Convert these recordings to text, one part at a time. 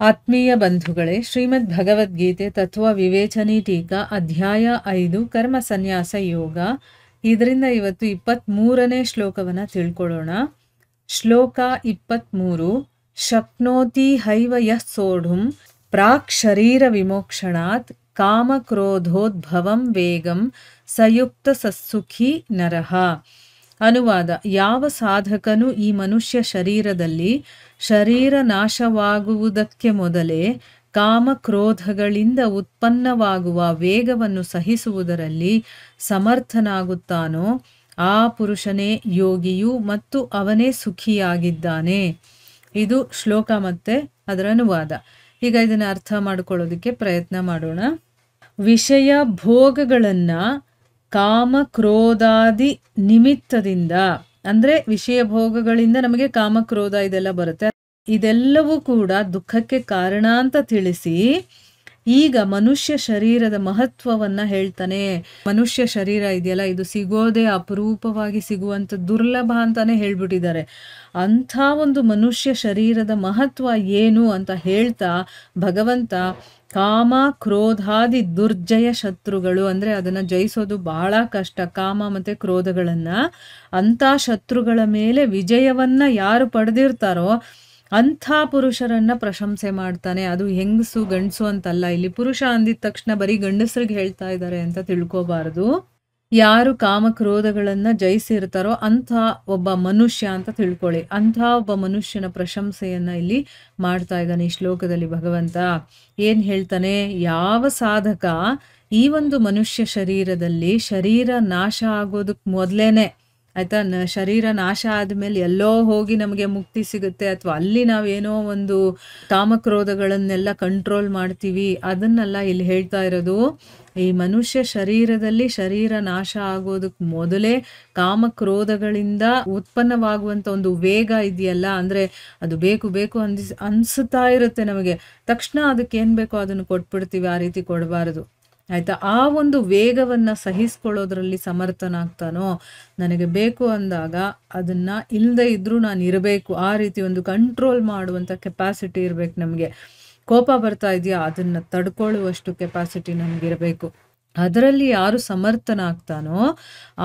ಆತ್ಮೀಯ ಬಂಧುಗಳೇ, ಶ್ರೀಮದ್ ಭಗವದ್ಗೀತೆ ತತ್ವ ವಿವೇಚನೆ ಟೀಕಾ ಅಧ್ಯಾಯ 5 ಕರ್ಮ ಸನ್ಯಾಸ ಯೋಗ. ಇದರಿಂದ ಇವತ್ತು 23ನೇ ಶ್ಲೋಕವನ್ನು ತಿಳ್ಕೊಳ್ಳೋಣ. ಶ್ಲೋಕ 23. ಶಕ್ನೋತಿ ಹೈವ ಯಃ ಸೋಢುಂ ಪ್ರಾಕ್ ಶರೀರ ವಿಮೋಕ್ಷಣಾತ್ ಕಾಮಕ್ರೋಧೋದ್ಭವಂ ವೇಗಂ ಸಯುಕ್ತ ಸತ್ಸುಖಿ ನರಹ. ಅನುವಾದ: ಯಾವ ಸಾಧಕನು ಈ ಮನುಷ್ಯ ಶರೀರದಲ್ಲಿ ಶರೀರ ನಾಶವಾಗುವುದಕ್ಕೆ ಮೊದಲೇ ಕಾಮಕ್ರೋಧಗಳಿಂದ ಉತ್ಪನ್ನವಾಗುವ ವೇಗವನ್ನು ಸಹಿಸುವುದರಲ್ಲಿ ಸಮರ್ಥನಾಗುತ್ತಾನೋ ಆ ಪುರುಷನೇ ಯೋಗಿಯು ಮತ್ತು ಅವನೇ ಸುಖಿಯಾಗಿದ್ದಾನೆ. ಇದು ಶ್ಲೋಕ ಮತ್ತೆ ಅದರ ಅನುವಾದ. ಈಗ ಇದನ್ನು ಅರ್ಥ ಮಾಡ್ಕೊಳ್ಳೋದಕ್ಕೆ ಪ್ರಯತ್ನ ಮಾಡೋಣ. ವಿಷಯ ಭೋಗಗಳನ್ನು ಕಾಮ ಕ್ರೋಧಾದಿ ನಿಮಿತ್ತದಿಂದ, ಅಂದರೆ ವಿಷಯ ಭೋಗಗಳಿಂದ ನಮಗೆ ಕಾಮ ಕ್ರೋಧ ಇದೆಲ್ಲ ಬರುತ್ತೆ. ಇದೆಲ್ಲವೂ ಕೂಡ ದುಃಖಕ್ಕೆ ಕಾರಣ ಅಂತ ತಿಳಿಸಿ ಈಗ ಮನುಷ್ಯ ಶರೀರದ ಮಹತ್ವವನ್ನ ಹೇಳ್ತಾನೆ. ಮನುಷ್ಯ ಶರೀರ ಇದೆಯಲ್ಲ, ಇದು ಸಿಗೋದೇ ಅಪರೂಪವಾಗಿ ಸಿಗುವಂತ ದುರ್ಲಭ ಅಂತಾನೆ ಹೇಳ್ಬಿಟ್ಟಿದ್ದಾರೆ. ಅಂಥ ಒಂದು ಮನುಷ್ಯ ಶರೀರದ ಮಹತ್ವ ಏನು ಅಂತ ಹೇಳ್ತಾ ಭಗವಂತ ಕಾಮ ಕ್ರೋಧಾದಿ ದುರ್ಜಯ ಶತ್ರುಗಳು, ಅಂದರೆ ಅದನ್ನು ಜಯಿಸೋದು ಬಹಳ ಕಷ್ಟ, ಕಾಮ ಮತ್ತು ಕ್ರೋಧಗಳನ್ನು. ಅಂಥ ಶತ್ರುಗಳ ಮೇಲೆ ವಿಜಯವನ್ನು ಯಾರು ಪಡೆದಿರ್ತಾರೋ ಅಂಥ ಪುರುಷರನ್ನು ಪ್ರಶಂಸೆ ಮಾಡ್ತಾನೆ. ಅದು ಹೆಂಗಸು ಗಂಡಸು ಅಂತಲ್ಲ, ಇಲ್ಲಿ ಪುರುಷ ಅಂದಿದ ತಕ್ಷಣ ಬರೀ ಗಂಡಸರಿಗೆ ಹೇಳ್ತಾ ಇದ್ದಾರೆ ಅಂತ ತಿಳ್ಕೋಬಾರ್ದು. ಯಾರು ಕಾಮಕ್ರೋಧಗಳನ್ನು ಜಯಿಸಿರ್ತಾರೋ ಅಂಥ ಒಬ್ಬ ಮನುಷ್ಯ ಅಂತ ತಿಳ್ಕೊಳ್ಳಿ. ಅಂಥ ಒಬ್ಬ ಮನುಷ್ಯನ ಪ್ರಶಂಸೆಯನ್ನು ಇಲ್ಲಿ ಮಾಡ್ತಾ ಇದ್ದಾನೆ ಈ ಶ್ಲೋಕದಲ್ಲಿ ಭಗವಂತ. ಏನು ಹೇಳ್ತಾನೆ? ಯಾವ ಸಾಧಕ ಈ ಒಂದು ಮನುಷ್ಯ ಶರೀರದಲ್ಲಿ ಶರೀರ ನಾಶ ಆಗೋದಕ್ಕೆ ಮೊದಲೇನೆ, ಆಯ್ತಾ, ಶರೀರ ನಾಶ ಆದಮೇಲೆ ಎಲ್ಲೋ ಹೋಗಿ ನಮಗೆ ಮುಕ್ತಿ ಸಿಗುತ್ತೆ, ಅಥವಾ ಅಲ್ಲಿ ನಾವೇನೋ ಒಂದು ಕಾಮಕ್ರೋಧಗಳನ್ನೆಲ್ಲ ಕಂಟ್ರೋಲ್ ಮಾಡ್ತೀವಿ, ಅದನ್ನೆಲ್ಲ ಇಲ್ಲಿ ಹೇಳ್ತಾ ಇರೋದು. ಈ ಮನುಷ್ಯ ಶರೀರದಲ್ಲಿ ಶರೀರ ನಾಶ ಆಗೋದಕ್ಕೆ ಮೊದಲೇ ಕಾಮಕ್ರೋಧಗಳಿಂದ ಉತ್ಪನ್ನವಾಗುವಂಥ ಒಂದು ವೇಗ ಇದೆಯಲ್ಲ, ಅಂದರೆ ಅದು ಬೇಕು ಬೇಕು ಅನಿಸ್ತಾ ಇರುತ್ತೆ ನಮಗೆ, ತಕ್ಷಣ ಅದಕ್ಕೆ ಏನು ಬೇಕೋ ಅದನ್ನು ಕೊಟ್ಬಿಡ್ತೀವಿ. ಆ ರೀತಿ ಕೊಡಬಾರದು, ಆಯಿತಾ. ಆ ಒಂದು ವೇಗವನ್ನು ಸಹಿಸ್ಕೊಳ್ಳೋದ್ರಲ್ಲಿ ಸಮರ್ಥನಾಗ್ತಾನೋ, ನನಗೆ ಬೇಕು ಅಂದಾಗ ಅದನ್ನು ಇಲ್ಲದೆ ಇದ್ದರೂ ನಾನು ಇರಬೇಕು, ಆ ರೀತಿ ಒಂದು ಕಂಟ್ರೋಲ್ ಮಾಡುವಂಥ ಕೆಪಾಸಿಟಿ ಇರಬೇಕು ನಮಗೆ. ಕೋಪ ಬರ್ತಾ ಇದೆಯಾ, ಅದನ್ನು ತಡ್ಕೊಳ್ಳುವಷ್ಟು ಕೆಪಾಸಿಟಿ ನಮಗಿರಬೇಕು. ಅದರಲ್ಲಿ ಯಾರು ಸಮರ್ಥನಾಗ್ತಾನೋ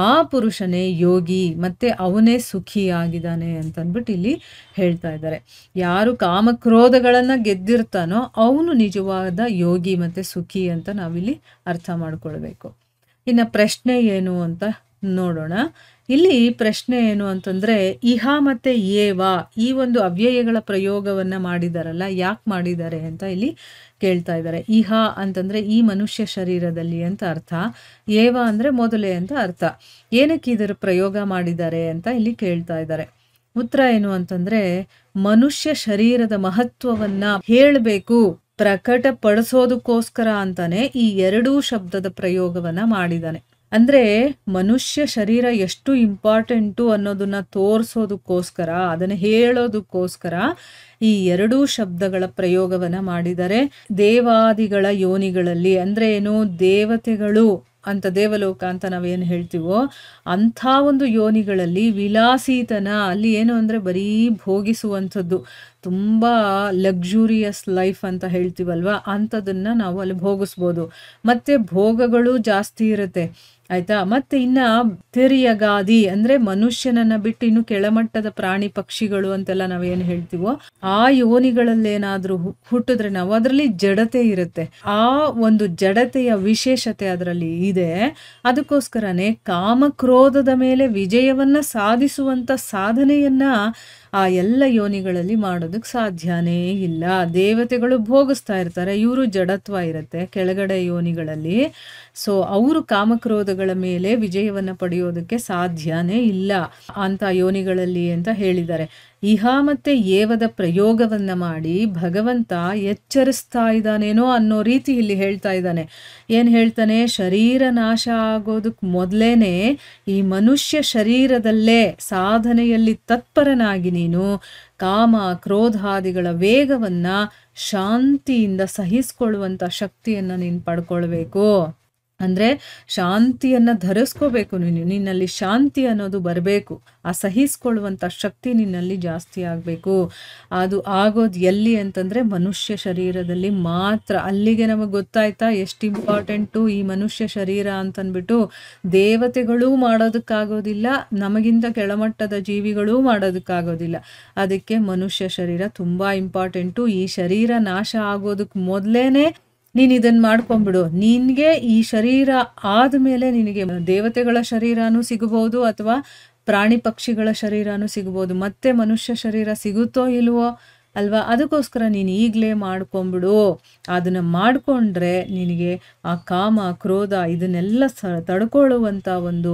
ಆ ಪುರುಷನೇ ಯೋಗಿ, ಮತ್ತು ಅವನೇ ಸುಖಿಯಾಗಿದ್ದಾನೆ ಅಂತಂದ್ಬಿಟ್ಟು ಇಲ್ಲಿ ಹೇಳ್ತಾ ಇದ್ದಾರೆ. ಯಾರು ಕಾಮಕ್ರೋಧಗಳನ್ನು ಗೆದ್ದಿರ್ತಾನೋ ಅವನು ನಿಜವಾದ ಯೋಗಿ ಮತ್ತು ಸುಖಿ ಅಂತ ನಾವಿಲ್ಲಿ ಅರ್ಥ ಮಾಡ್ಕೊಳ್ಬೇಕು. ಇನ್ನು ಪ್ರಶ್ನೆ ಏನು ಅಂತ ನೋಡೋಣ. ಇಲ್ಲಿ ಪ್ರಶ್ನೆ ಏನು ಅಂತಂದರೆ, ಇಹ ಮತ್ತು ಏವ ಈ ಒಂದು ಅವ್ಯಯಗಳ ಪ್ರಯೋಗವನ್ನು ಮಾಡಿದಾರಲ್ಲ, ಯಾಕೆ ಮಾಡಿದ್ದಾರೆ ಅಂತ ಇಲ್ಲಿ ಕೇಳ್ತಾ ಇದ್ದಾರೆ. ಇಹ ಅಂತಂದರೆ ಈ ಮನುಷ್ಯ ಶರೀರದಲ್ಲಿ ಅಂತ ಅರ್ಥ, ಏವ ಅಂದರೆ ಮೊದಲೇ ಅಂತ ಅರ್ಥ. ಏನಕ್ಕೆ ಇದರ ಪ್ರಯೋಗ ಮಾಡಿದ್ದಾರೆ ಅಂತ ಇಲ್ಲಿ ಕೇಳ್ತಾ ಇದ್ದಾರೆ. ಉತ್ತರ ಏನು ಅಂತಂದರೆ, ಮನುಷ್ಯ ಶರೀರದ ಮಹತ್ವವನ್ನು ಹೇಳಬೇಕು, ಪ್ರಕಟಪಡಿಸೋದಕ್ಕೋಸ್ಕರ ಅಂತಾನೆ ಈ ಎರಡೂ ಶಬ್ದದ ಪ್ರಯೋಗವನ್ನು ಮಾಡಿದ್ದಾನೆ. ಅಂದರೆ ಮನುಷ್ಯ ಶರೀರ ಎಷ್ಟು ಇಂಪಾರ್ಟೆಂಟು ಅನ್ನೋದನ್ನ ತೋರಿಸೋದಕ್ಕೋಸ್ಕರ, ಅದನ್ನು ಹೇಳೋದಕ್ಕೋಸ್ಕರ ಈ ಎರಡೂ ಶಬ್ದಗಳ ಪ್ರಯೋಗವನ್ನು ಮಾಡಿದ್ದಾರೆ. ದೇವಾದಿಗಳ ಯೋನಿಗಳಲ್ಲಿ, ಅಂದರೆ ಏನು, ದೇವತೆಗಳು ಅಂತ ದೇವಲೋಕ ಅಂತ ನಾವೇನು ಹೇಳ್ತೀವೋ ಅಂಥ ಒಂದು ಯೋನಿಗಳಲ್ಲಿ ವಿಲಾಸೀತನ, ಅಲ್ಲಿ ಏನು ಅಂದರೆ ಬರೀ ಭೋಗಿಸುವಂಥದ್ದು, ತುಂಬ ಲಕ್ಸುರಿಯಸ್ ಲೈಫ್ ಅಂತ ಹೇಳ್ತೀವಲ್ವ, ಅಂಥದನ್ನು ನಾವು ಅಲ್ಲಿ ಭೋಗಿಸ್ಬೋದು. ಮತ್ತು ಭೋಗಗಳು ಜಾಸ್ತಿ ಇರುತ್ತೆ, ಆಯಿತಾ. ಮತ್ತು ಇನ್ನು ತಿರ್ಯಗಾದಿ ಅಂದರೆ ಮನುಷ್ಯನನ್ನು ಬಿಟ್ಟು ಇನ್ನು ಕೆಳಮಟ್ಟದ ಪ್ರಾಣಿ ಪಕ್ಷಿಗಳು ಅಂತೆಲ್ಲ ನಾವೇನು ಹೇಳ್ತೀವೋ ಆ ಯೋನಿಗಳಲ್ಲೇನಾದರೂ ಹುಟ್ಟಿದ್ರೆ ನಾವು ಅದರಲ್ಲಿ ಜಡತೆ ಇರುತ್ತೆ. ಆ ಒಂದು ಜಡತೆಯ ವಿಶೇಷತೆ ಅದರಲ್ಲಿ ಇದೆ. ಅದಕ್ಕೋಸ್ಕರನೇ ಕಾಮಕ್ರೋಧದ ಮೇಲೆ ವಿಜಯವನ್ನು ಸಾಧಿಸುವಂಥ ಸಾಧನೆಯನ್ನು ಆ ಎಲ್ಲ ಯೋನಿಗಳಲ್ಲಿ ಮಾಡೋದಕ್ಕೆ ಸಾಧ್ಯನೇ ಇಲ್ಲ. ದೇವತೆಗಳು ಭೋಗಿಸ್ತಾ ಇರ್ತಾರೆ, ಇವರು ಜಡತ್ವ ಇರುತ್ತೆ ಕೆಳಗಡೆ ಯೋನಿಗಳಲ್ಲಿ. ಸೊ ಅವರು ಕಾಮಕ್ರೋಧಗಳ ಮೇಲೆ ವಿಜಯವನ್ನು ಪಡೆಯೋದಕ್ಕೆ ಸಾಧ್ಯನೇ ಇಲ್ಲ ಅಂತ ಯೋನಿಗಳಲ್ಲಿ ಅಂತ ಹೇಳಿದ್ದಾರೆ. ಇಹ ಮತ್ತು ಏವದ ಪ್ರಯೋಗವನ್ನು ಮಾಡಿ ಭಗವಂತ ಎಚ್ಚರಿಸ್ತಾ ಇದ್ದಾನೇನೋ ಅನ್ನೋ ರೀತಿ ಇಲ್ಲಿ ಹೇಳ್ತಾ ಇದ್ದಾನೆ. ಏನು ಹೇಳ್ತಾನೆ? ಶರೀರ ನಾಶ ಆಗೋದಕ್ಕೆ ಮೊದಲೇನೆ ಈ ಮನುಷ್ಯ ಶರೀರದಲ್ಲೇ ಸಾಧನೆಯಲ್ಲಿ ತತ್ಪರನಾಗಿ ನೀನು ಕಾಮ ಕ್ರೋಧಾದಿಗಳ ವೇಗವನ್ನು ಶಾಂತಿಯಿಂದ ಸಹಿಸ್ಕೊಳ್ಳುವಂಥ ಶಕ್ತಿಯನ್ನು ನೀನು ಪಡ್ಕೊಳ್ಬೇಕು. ಅಂದರೆ ಶಾಂತಿಯನ್ನು ಧರಿಸ್ಕೋಬೇಕು ನೀನು, ನಿನ್ನಲ್ಲಿ ಶಾಂತಿ ಅನ್ನೋದು ಬರಬೇಕು, ಆ ಸಹಿಸ್ಕೊಳ್ಳುವಂಥ ಶಕ್ತಿ ನಿನ್ನಲ್ಲಿ ಜಾಸ್ತಿ ಆಗಬೇಕು. ಅದು ಆಗೋದು ಎಲ್ಲಿ ಅಂತಂದರೆ ಮನುಷ್ಯ ಶರೀರದಲ್ಲಿ ಮಾತ್ರ. ಅಲ್ಲಿಗೆ ನಮಗೆ ಗೊತ್ತಾಯ್ತಾ ಎಷ್ಟು ಇಂಪಾರ್ಟೆಂಟು ಈ ಮನುಷ್ಯ ಶರೀರ ಅಂತಂದ್ಬಿಟ್ಟು. ದೇವತೆಗಳೂ ಮಾಡೋದಕ್ಕಾಗೋದಿಲ್ಲ, ನಮಗಿಂತ ಕೆಳಮಟ್ಟದ ಜೀವಿಗಳೂ ಮಾಡೋದಕ್ಕಾಗೋದಿಲ್ಲ. ಅದಕ್ಕೆ ಮನುಷ್ಯ ಶರೀರ ತುಂಬ ಇಂಪಾರ್ಟೆಂಟು. ಈ ಶರೀರ ನಾಶ ಆಗೋದಕ್ಕೆ ಮೊದಲೇ ನೀನು ಇದನ್ನು ಮಾಡ್ಕೊಂಬಿಡು. ನಿನಗೆ ಈ ಶರೀರ ಆದಮೇಲೆ ನಿನಗೆ ದೇವತೆಗಳ ಶರೀರನೂ ಸಿಗಬಹುದು, ಅಥವಾ ಪ್ರಾಣಿ ಪಕ್ಷಿಗಳ ಶರೀರನೂ ಸಿಗ್ಬೋದು. ಮತ್ತೆ ಮನುಷ್ಯ ಶರೀರ ಸಿಗುತ್ತೋ ಇಲ್ವೋ ಅಲ್ವಾ? ಅದಕ್ಕೋಸ್ಕರ ನೀನು ಈಗಲೇ ಮಾಡ್ಕೊಂಬಿಡು. ಅದನ್ನು ಮಾಡಿಕೊಂಡ್ರೆ ನಿನಗೆ ಆ ಕಾಮ ಕ್ರೋಧ ಇದನ್ನೆಲ್ಲ ತಡ್ಕೊಳ್ಳುವಂಥ ಒಂದು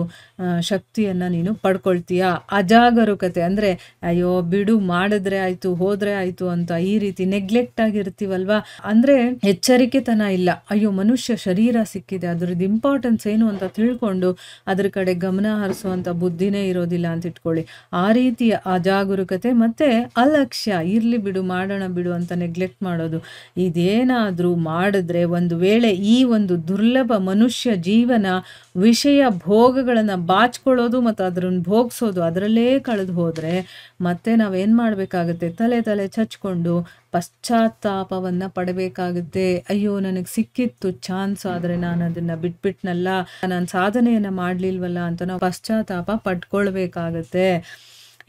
ಶಕ್ತಿಯನ್ನು ನೀನು ಪಡ್ಕೊಳ್ತೀಯ. ಅಜಾಗರೂಕತೆ ಅಂದರೆ ಅಯ್ಯೋ ಬಿಡು, ಮಾಡಿದ್ರೆ ಆಯಿತು, ಹೋದರೆ ಆಯಿತು ಅಂತ ಈ ರೀತಿ ನೆಗ್ಲೆಕ್ಟ್ ಆಗಿರ್ತೀವಲ್ವ. ಅಂದರೆ ಎಚ್ಚರಿಕೆತನ ಇಲ್ಲ. ಅಯ್ಯೋ ಮನುಷ್ಯ ಶರೀರ ಸಿಕ್ಕಿದೆ, ಅದರದ್ದು ಇಂಪಾರ್ಟೆನ್ಸ್ ಏನು ಅಂತ ತಿಳ್ಕೊಂಡು ಅದ್ರ ಕಡೆ ಗಮನ ಹರಿಸುವಂಥ ಬುದ್ಧಿನೇ ಇರೋದಿಲ್ಲ ಅಂತ ಇಟ್ಕೊಳ್ಳಿ. ಆ ರೀತಿಯ ಅಜಾಗರೂಕತೆ ಮತ್ತು ಅಲಕ್ಷ್ಯ, ಇರಲಿ ಬಿಡು, ಮಾಡೋಣ ಬಿಡು ಅಂತ ನೆಗ್ಲೆಕ್ಟ್ ಮಾಡೋದು. ಇದೇನಾದರೂ ಮಾಡಿದ್ರೆ, ಒಂದು ವೇಳೆ ಈ ಒಂದು ದುರ್ಲಭ ಮನುಷ್ಯ ಜೀವನ ವಿಷಯ ಭೋಗಗಳನ್ನು ಬಾಚ್ಕೊಳ್ಳೋದು ಮತ್ತು ಅದನ್ನು ಭೋಗಿಸೋದು ಅದರಲ್ಲೇ ಕಳೆದು ಹೋದರೆ ಮತ್ತೆ ನಾವೇನು ಮಾಡಬೇಕಾಗುತ್ತೆ? ತಲೆ ಚಚ್ಕೊಂಡು ಪಶ್ಚಾತ್ತಾಪವನ್ನು ಪಡಬೇಕಾಗುತ್ತೆ. ಅಯ್ಯೋ ನನಗೆ ಸಿಕ್ಕಿತ್ತು ಚಾನ್ಸ್, ಆದರೆ ನಾನು ಅದನ್ನು ಬಿಟ್ಬಿಟ್ನಲ್ಲ, ನಾನು ಸಾಧನೆಯನ್ನು ಮಾಡಲಿಲ್ವಲ್ಲ ಅಂತ ನಾವು ಪಶ್ಚಾತ್ತಾಪ ಪಡ್ಕೊಳ್ಬೇಕಾಗತ್ತೆ.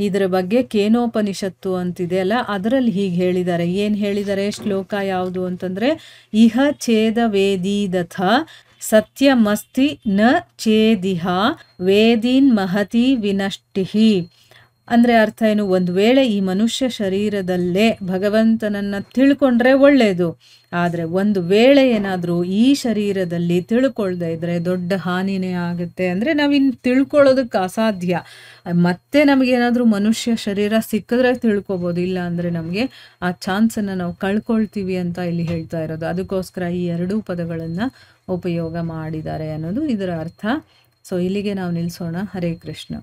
ಇದರ ಬಗ್ಗೆ ಕೇನೋಪನಿಷತ್ತು ಅಂತಿದೆ ಅಲ್ಲ, ಅದರಲ್ಲಿ ಹೀಗೆ ಹೇಳಿದ್ದಾರೆ. ಏನು ಹೇಳಿದ್ದಾರೆ? ಶ್ಲೋಕ ಯಾವುದು ಅಂತಂದರೆ, ಇಹ ಛೇದ ವೇದೀದಥ ಸತ್ಯಮಸ್ತಿ ನ ಛೇದಿಹ ವೇದೀನ್ ಮಹತಿ ವಿನಷ್ಟಿಹಿ. ಅಂದರೆ ಅರ್ಥ ಏನು? ಒಂದು ವೇಳೆ ಈ ಮನುಷ್ಯ ಶರೀರದಲ್ಲೇ ಭಗವಂತನನ್ನು ತಿಳ್ಕೊಂಡ್ರೆ ಒಳ್ಳೆಯದು. ಆದರೆ ಒಂದು ವೇಳೆ ಏನಾದರೂ ಈ ಶರೀರದಲ್ಲಿ ತಿಳ್ಕೊಳ್ದೇ ಇದ್ದರೆ ದೊಡ್ಡ ಹಾನಿನೇ ಆಗುತ್ತೆ. ಅಂದರೆ ನಾವಿನ್ನು ತಿಳ್ಕೊಳ್ಳೋದಕ್ಕೆ ಅಸಾಧ್ಯ. ಮತ್ತೆ ನಮಗೇನಾದರೂ ಮನುಷ್ಯ ಶರೀರ ಸಿಕ್ಕಿದ್ರೆ ತಿಳ್ಕೊಬೋದು, ಇಲ್ಲ ಅಂದರೆ ನಮಗೆ ಆ ಚಾನ್ಸನ್ನು ನಾವು ಕಳ್ಕೊಳ್ತೀವಿ ಅಂತ ಇಲ್ಲಿ ಹೇಳ್ತಾ ಇರೋದು. ಅದಕ್ಕೋಸ್ಕರ ಈ ಎರಡೂ ಪದಗಳನ್ನು ಉಪಯೋಗ ಮಾಡಿದ್ದಾರೆ ಅನ್ನೋದು ಇದರ ಅರ್ಥ. ಸೊ ಇಲ್ಲಿಗೆ ನಾವು ನಿಲ್ಲಿಸೋಣ. ಹರೇ ಕೃಷ್ಣ.